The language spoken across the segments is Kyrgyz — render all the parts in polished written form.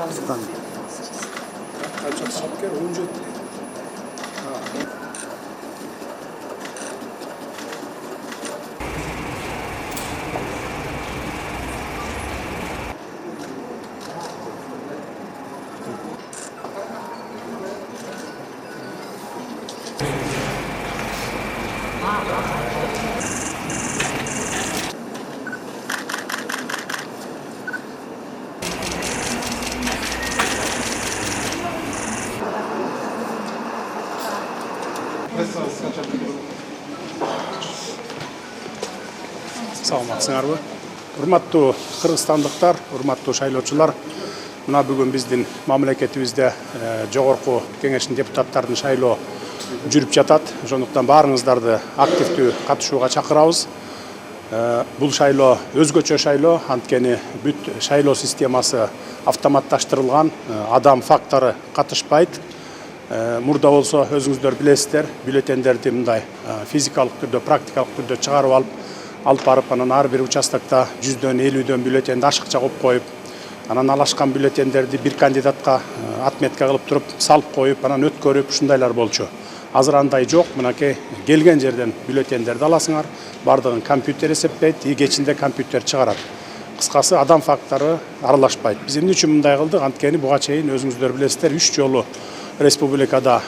Кыргызстан. Канча шапкер 17. Саламатсыңарбы? Урматтуу кыргызстандыктар, урматтуу шайлоочулар. Мына бүгүн биздин мамлекетибизде жогорку кеңештин депутаттарын шайлоо жүрүп жатат. Ошондуктан баарыңыздарды активдүү катышууга чакырабыз. Бул шайлоо өзгөчө шайлоо, анткени бүт шайлоо системасы автоматташтырылган, адам фактору катышпайт. Мурда болсо өзүңүздөр билесиздер, бюллетендерди мындай физикалык түрдө, практикалык түрдө чыгарып алып барып, анан ар бир участоктор 100дөн 50дөн бюллетенди ашыкча коюп коюп, анан алышкан бюллетендерди бир кандидатка отметка кылып туруп салып коюп, анан өткөрүп, ушундайлар болчу. Азыр андай жок, мынакей келген жерден бюллетендерди аласыңар, бардыгын компьютер эсептейт, и кечинде компьютер чыгарат. Кыскасы адам фактору аралашпайт. Биз эмне үчүн мындай кылдык? Анткени буга чейин өзүңүздөр билесиздер, 3 жолу республикада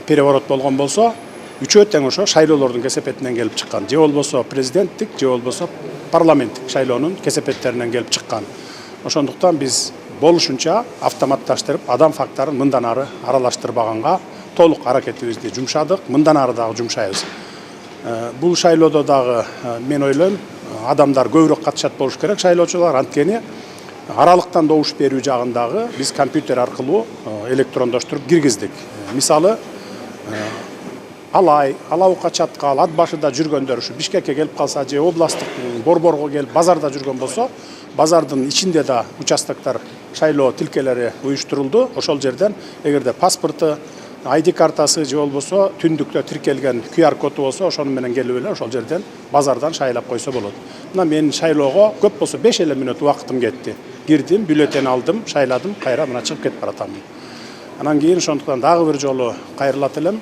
переворот болгон болсо, үчөө тең ошо шайлоолордун кесепетинен келип чыккан. Же болбосо президенттик, же болбосо парламенттик шайлоонун кесепеттеринен келип чыккан. Ошондуктан биз болушунча автоматташтырып, адам факторун мындан ары аралаштырбаганга толук аракетибизди жумшадык, мындан ары дагы жумшайбыз. Бул шайлоодо дагы мен ойлойм, адамдар көбүрөөк катышат болуш керек, шайлоочулар, анткени аралыктан добуш берүү жагындагы биз компьютер аркылуу электрондоштуруп киргиздик. Мисалы, Алаука чаткал, ат башыда жүргөндөр ушу Бишкекке келип калса, же областтык борборго келип базарда жүргөн болсо, базардын ичинде да участоктор шайлоо тилкелери уюштурулду. Ошол жерден эгерде паспорту, ID картасы же болбосо түндүктө тиркелген QR коду болсо, ошону менен келип эле ошол жерден базардан шайлап койсо болот. Мына мен шайлоого көп болсо 5 минут убактым кетти. Кирдим, бюллетен алдым, шайладым, кайра мына чыгып кетип баратамын. Анан кийин ошондуктан дагы бир жолу кайрылат элем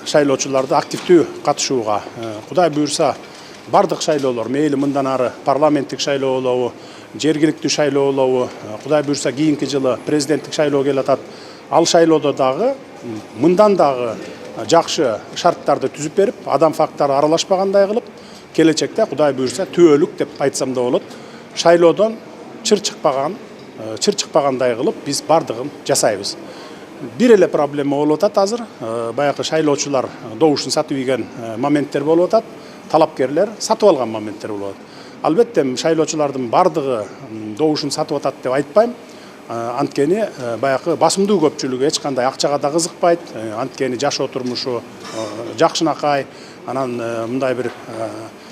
шайлоочуларды активдүү катышууга. Кудай буйрса, бардык шайлоолор, мейли мындан ары парламенттик шайлоо болобу, жергиликтүү шайлоо болобу, кудай буйрса кийинки жылы президенттик шайлоо келатат. Ал шайлоодо дагы мындан дагы жакшы шарттарды түзүп берип, адам фактору аралашпагандай кылып, келечекте кудай буйрса түбөлүк деп айтсам да болот, шайлоодон чыр чыкпагандай кылып биз бардыгын жасайбыз. Бир эле проблема болуп атат азыр. Баягы шайлоочулар добушун сатып ийген моменттер болуп атат. Талапкерлер сатып алган моменттер болуп атат. Албетте шайлоочулардын бардыгы добушун сатып атат деп айтпайм. Анткени баягы басымдуу көпчүлүгү эч кандай акчага да кызыкпайт. Анткени жашоо турмушу жакшынакай, анан мындай бир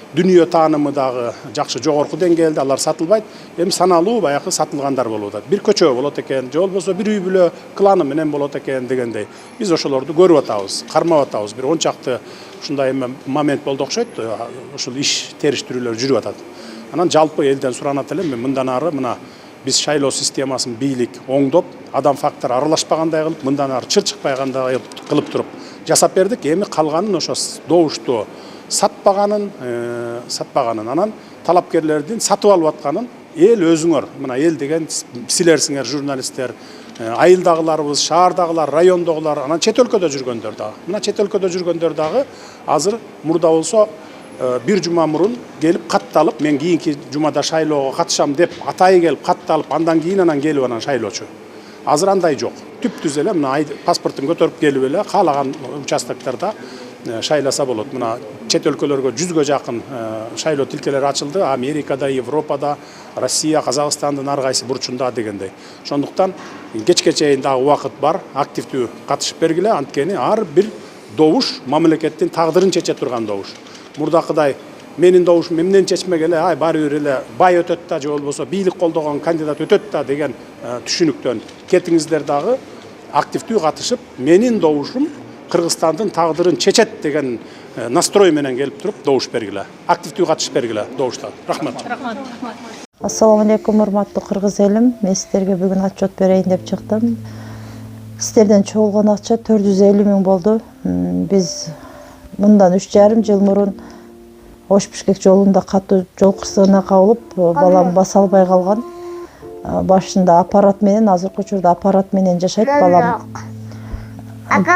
дүнүйө таанымы дагы жакшы жогорку деңгээлде, алар сатылбайт. Эми саналуу баягы сатылгандар болуп атат. Бир көчө болот экен, же болбосо бир үй бүлө кланы менен болот экен дегендей. Биз ошолорду көрүп атабыз, кармап атабыз. Бир ончакты ушундай момент болду окшойт. Ушул иш териштирүүлөр жүрүп атат. Анан жалпы элден суранат элем, мен мындан ары мына биз шайлоо системасын бийлик оңдоп, адам фактору аралашпагандай кылып, мындан ары чыр чыкпагандай кылып туруп жасап бердик. Эми калганын ошо добушту сатпаганын, анан талапкерлердин сатып алып атканын эл өзүңөр, мына эл деген силерсиңер, журналисттер, айылдагыларыбыз, шаардагылар, райондогулар, анан чет өлкөдө жүргөндөр дагы. Мына чет өлкөдө жүргөндөр дагы азыр мурда болсо бир жума мурун келип катталып, мен кийинки жумада шайлоого катышам деп атайы келип катталып, андан кийин келип анан шайлоочу. Азыр андай жок. Түп-түз эле мына паспортун көтөрүп келип эле каалаган участоктордо шайласа болот. Мына чет өлкөлөргө 100гө жакын шайлоо тилкелери ачылды. Америкада, Европада, Россия, Казакстандын ар кайсы бурчунда дегендей. Ошондуктан кечке чейин дагы убакыт бар, активдүү катышып бергиле, анткени ар бир добуш мамлекеттин тагдырын чече турган добуш. Мурдакыдай менин добушум эмнени чечмек эле, баары бир эле бай өтөт да, же болбосо бийлик колдогон кандидат өтөт да деген түшүнүктөн кетиңиздер дагы активдүү катышып, менин добушум Кыргызстандын тагдырын чечет деген настрой менен келип туруп добуш бергиле, активдүү катышып бергиле добушта. Рахмат. Ассаламу алейкум, урматтуу кыргыз элим. Мен сиздерге бүгүн отчет берейин деп чыктым. Сиздерден чогулган акча 450 миң болду. Биз мындан 3,5 жыл мурун Ош-Бишкек жолунда катуу жол кырсыгына кабылып, балам баса албай калган. Башында аппарат менен, азыркы учурда аппарат менен жашайт балам.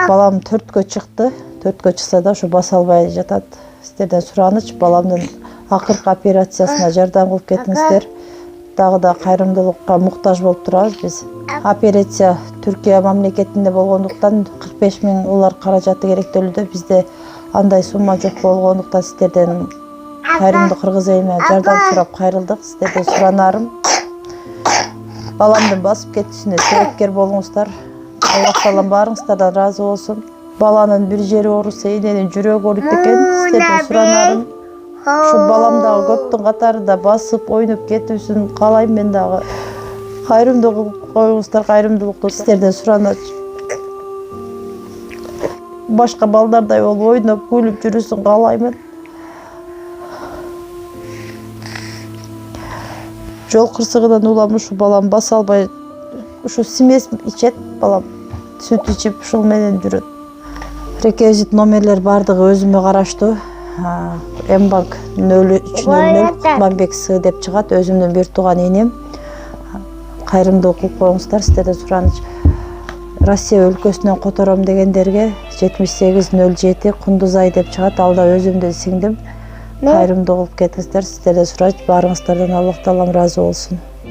Балам 4кө чыкты. 4кө чыкса да ушу баса албай жатат. Сиздерден сураныч, баламдын акыркы операциясына жардам кылып кетиңиздер. Дагы да кайрымдуулукка муктаж болуп турабыз биз. Операция Түркия мамлекетинде болгондуктан 45 миң улар каражаты керектелүүдө. Бизде андай сумма жок болгондуктан сиздерден кайрымдуу кыргыз элине жардам сурап кайрылдык. Сиздерден суранарым, баламдын басып кетишине себепкер болуңуздар. Аллах таалам баарыңыздардан ыраазы болсун. Баланын бир жери ооруса, эненин жүрөгү ооруйт экен. Сиздерден суранарым, ушу балам дагы көптүн катарында басып ойноп кетүүсүн каалайм. Мен дагы кайрымдуу кылып коюңуздар, кайрымдуулукту сиздерден сураныч. Башка балдардай болуп ойноп, күлүп жүрүүсүн каалаймын. Жол кырсыгынан улам ушу балам баса албай, ушу смесь ичет балам. Сүт ичип ушул менен жүрөт. Реквизит номерлер бардыгы өзүмө караштуу. Мбанк 0300 Кутманбек С деп чыгат. Өзүмдүн бир тууган энем. Кайрымдуу кылып коюңуздар, сиздерден сураныч. Россия өлкөсүнөн котором дегендерге 7807 Кундузай деп чыгат. Алда өзүмдүн сиңдим. Кайрымдуу кылып кетиңиздер, сиздерден сураныч. Баарыңыздардан Аллах таалам ыраазы болсун.